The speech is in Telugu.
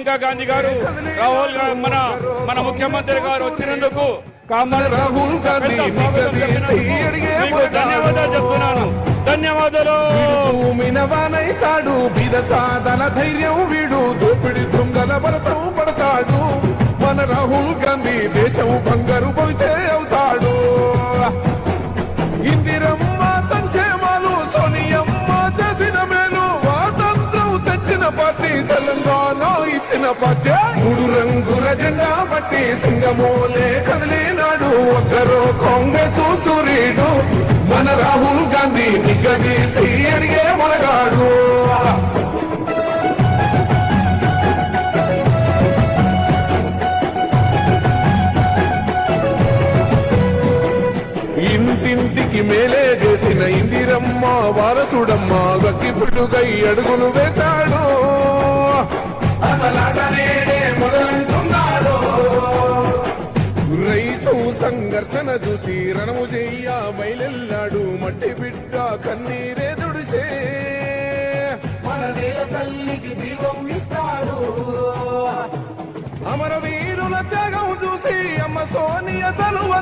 ప్రియాంక గాంధీ గారు, రాహుల్ మన ముఖ్యమంత్రి గారు వచ్చినందుకు రాహుల్ గాంధీ ధన్యవాదాలు చెప్తున్నాను. ధన్యవాదాలు. మినవానైతాడు బీద సాధన ధైర్యం వీడు, దోపిడి దొంగల భరతం పడతాడు. మన రాహుల్ గాంధీ దేశం బంగారు పోతే అవుతాడు. ఇందిరమ్మ సంక్షేమాలు సోనియమ్మ చేసిన మేలు, స్వాతంత్రం తెచ్చిన పార్టీ తెలంగాణ ఇచ్చిన పార్టీ. 3 రంగుల జెండా పట్టి సింగమోలే కదిలినాడు, ఒక్కరో కాంగ్రెస్ సూర్యుడు. మన రాహుల్ గాంధీ నిగ్గదీసి అడిగే మనగాడు. ఇంటింటికి మేలే చేసిన ఇందిరమ్మ వారసుడమ్మ, గట్టి పుట్టుకై అడుగులు వేశాడు. రైతు సంఘర్షణ చూసి రణము చెయ్య బయలెల్లాడు, మట్టి బిడ్డ కన్నీరే దుడిచే మన నేల తల్లికి దీపం ఇస్తాడు. అమరవీరుల త్యాగం చూసి అమ్మ సోనియ చలువ